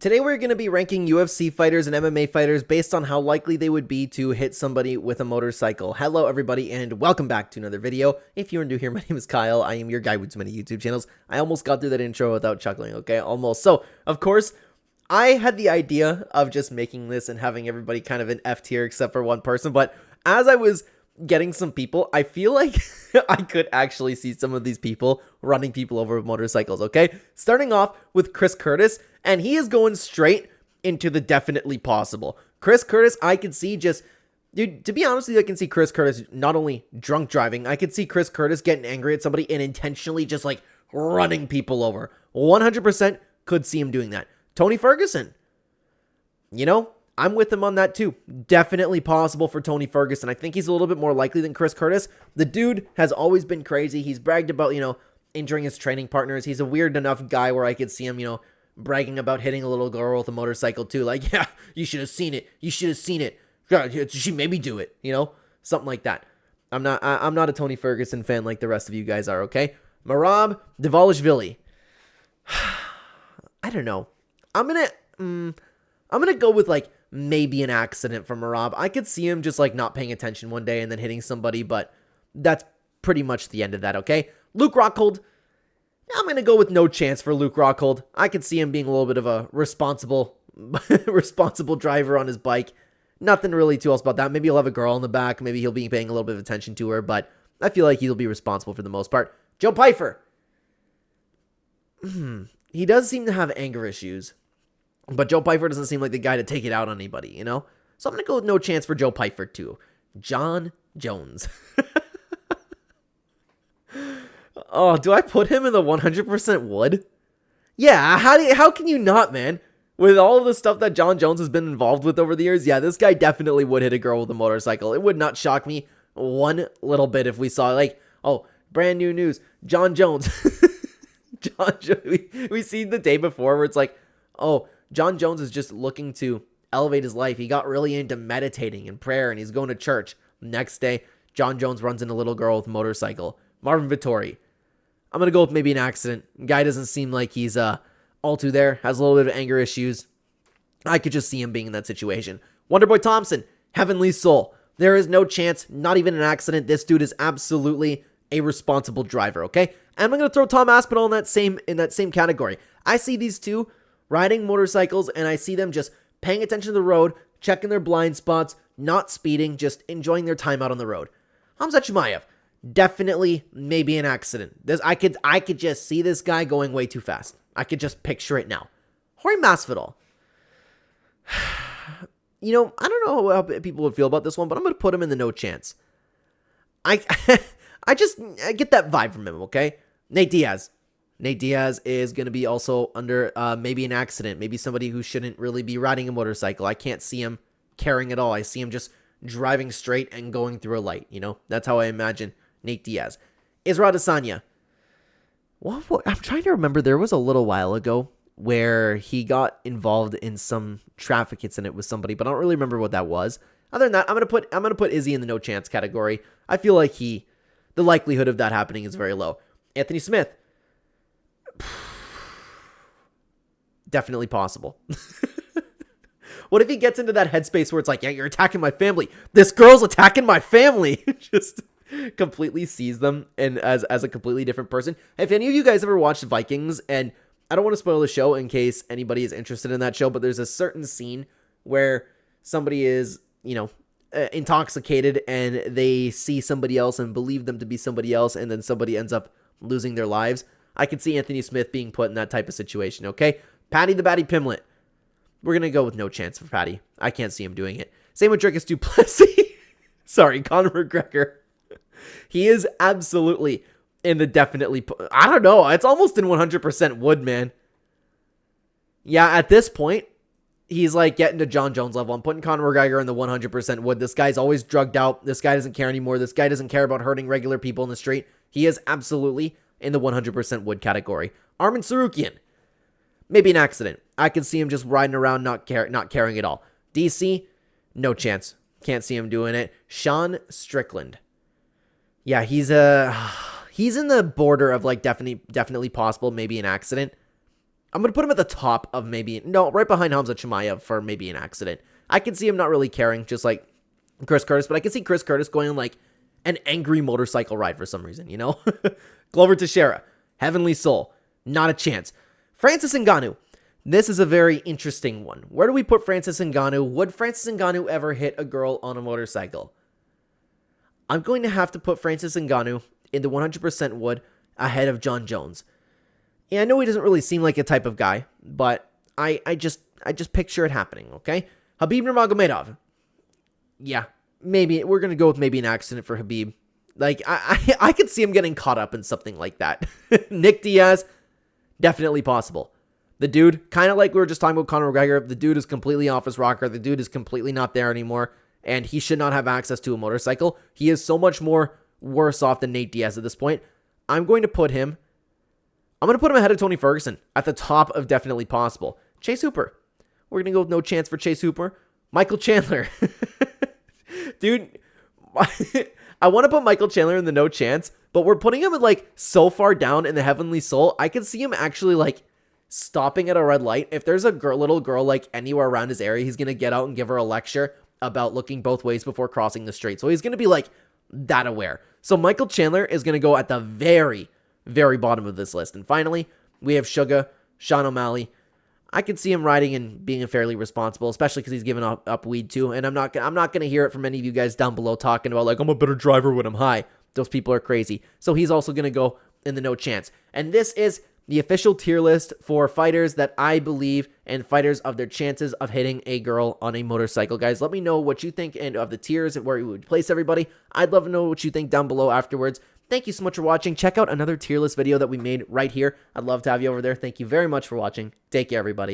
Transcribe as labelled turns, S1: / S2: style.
S1: Today we're going to be ranking UFC fighters and MMA fighters based on how likely they would be to hit somebody with a motorcycle. Hello everybody and welcome back to another video. If you're new here, my name is Kyle. I am your guy with too many YouTube channels. I almost got through that intro without chuckling, okay? Almost. So, of course, I had the idea of just making this and having everybody kind of an F tier except for one person, but as I was getting some people, I feel like I could actually see some of these people running people over with motorcycles, okay? Starting off with Chris Curtis, and he is going straight into the definitely possible. Chris Curtis, I could see just, dude, to be honest with you, I can see Chris Curtis not only drunk driving, I could see Chris Curtis getting angry at somebody and intentionally just like running people over. 100% could see him doing that. Tony Ferguson, you know, I'm with him on that too. Definitely possible for Tony Ferguson. I think he's a little bit more likely than Chris Curtis. The dude has always been crazy. He's bragged about, you know, injuring his training partners. He's a weird enough guy where I could see him, you know, bragging about hitting a little girl with a motorcycle too. Like, yeah, you should have seen it. You should have seen it. She made me do it, you know? Something like that. I'm not a Tony Ferguson fan like the rest of you guys are, okay? Merab Dvalishvili. I don't know. I'm gonna go with like maybe an accident from Merab. I could see him just like not paying attention one day and then hitting somebody, but that's pretty much the end of that, okay? Luke Rockhold. I'm going to go with no chance for Luke Rockhold. I could see him being a little bit of a responsible driver on his bike. Nothing really too else about that. Maybe he'll have a girl in the back. Maybe he'll be paying a little bit of attention to her, but I feel like he'll be responsible for the most part. Joe Pyfer. He does seem to have anger issues, but Joe Pyfer doesn't seem like the guy to take it out on anybody, you know? So I'm going to go with no chance for Joe Pyfer too. John Jones. Oh, do I put him in the 100% would? Yeah, how can you not, man? With all of the stuff that John Jones has been involved with over the years, yeah, this guy definitely would hit a girl with a motorcycle. It would not shock me one little bit if we saw, like, oh, brand new news, John Jones. We seen the day before where it's like, oh, John Jones is just looking to elevate his life. He got really into meditating and prayer, and he's going to church. Next day, John Jones runs into a little girl with a motorcycle. Marvin Vittori. I'm going to go with maybe an accident. Guy doesn't seem like he's all too there. Has a little bit of anger issues. I could just see him being in that situation. Wonderboy Thompson. Heavenly Soul. There is no chance. Not even an accident. This dude is absolutely a responsible driver, okay? And I'm going to throw Tom Aspinall in that same category. I see these two riding motorcycles, and I see them just paying attention to the road, checking their blind spots, not speeding, just enjoying their time out on the road. Hamza Chimaev. Definitely maybe an accident. I could just see this guy going way too fast. I could just picture it now. Jorge Masvidal. You know, I don't know how people would feel about this one, but I'm going to put him in the no chance. I get that vibe from him, okay? Nate Diaz. Nate Diaz is going to be also under maybe an accident. Maybe somebody who shouldn't really be riding a motorcycle. I can't see him caring at all. I see him just driving straight and going through a light, you know? That's how I imagine Nate Diaz. Israel Adesanya. What? I'm trying to remember. There was a little while ago where he got involved in some traffic incident with somebody, but I don't really remember what that was. Other than that, I'm gonna put Izzy in the no chance category. I feel like the likelihood of that happening is very low. Anthony Smith. Definitely possible. What if he gets into that headspace where it's like, yeah, you're attacking my family. This girl's attacking my family. Just completely sees them and as a completely different person. If any of you guys ever watched Vikings, and I don't want to spoil the show in case anybody is interested in that show, but there's a certain scene where somebody is, you know, intoxicated and they see somebody else and believe them to be somebody else, and then somebody ends up losing their lives. I could see Anthony Smith being put in that type of situation, okay? Patty the Batty Pimlet. We're going to go with no chance for Patty. I can't see him doing it. Same with Dricus Duplessis. Sorry, Conor McGregor. He is absolutely in the definitely... I don't know. It's almost in 100% would, man. Yeah, at this point, he's like getting to John Jones level. I'm putting Conor McGregor in the 100% would. This guy's always drugged out. This guy doesn't care anymore. This guy doesn't care about hurting regular people in the street. He is absolutely in the 100% would category. Armin Sarukian. Maybe an accident. I could see him just riding around, not caring at all. DC, no chance. Can't see him doing it. Sean Strickland. Yeah, he's in the border of like definitely possible, maybe an accident. I'm going to put him at the top of maybe, no, right behind Hamza Chimaev for maybe an accident. I can see him not really caring, just like Chris Curtis, but I can see Chris Curtis going on like an angry motorcycle ride for some reason, you know? Glover Teixeira, Heavenly Soul, not a chance. Francis Ngannou, this is a very interesting one. Where do we put Francis Ngannou? Would Francis Ngannou ever hit a girl on a motorcycle? I'm going to have to put Francis Ngannou in the 100% would ahead of John Jones. Yeah, I know he doesn't really seem like a type of guy, but I just picture it happening, okay? Khabib Nurmagomedov. Yeah, maybe we're going to go with maybe an accident for Khabib. Like, I could see him getting caught up in something like that. Nick Diaz, definitely possible. The dude, kind of like we were just talking about Conor McGregor, the dude is completely off his rocker. The dude is completely not there anymore, and he should not have access to a motorcycle. He is so much more worse off than Nate Diaz at this point. I'm going to put him ahead of Tony Ferguson at the top of definitely possible. Chase Hooper. We're going to go with no chance for Chase Hooper. Michael Chandler. Dude, I want to put Michael Chandler in the no chance, but we're putting him like so far down in the Heavenly Soul. I could see him actually like stopping at a red light. If there's a little girl like anywhere around his area, he's going to get out and give her a lecture about looking both ways before crossing the street. So he's going to be like that aware. So Michael Chandler is going to go at the very, very bottom of this list. And finally, we have Suga, Sean O'Malley. I could see him riding and being fairly responsible, especially because he's given up weed too. And I'm not going to hear it from any of you guys down below talking about like, I'm a better driver when I'm high. Those people are crazy. So he's also going to go in the no chance. And this is the official tier list for fighters that I believe and fighters of their chances of hitting a girl on a motorcycle. Guys, let me know what you think and of the tiers and where you would place everybody. I'd love to know what you think down below afterwards. Thank you so much for watching. Check out another tier list video that we made right here. I'd love to have you over there. Thank you very much for watching. Take care, everybody.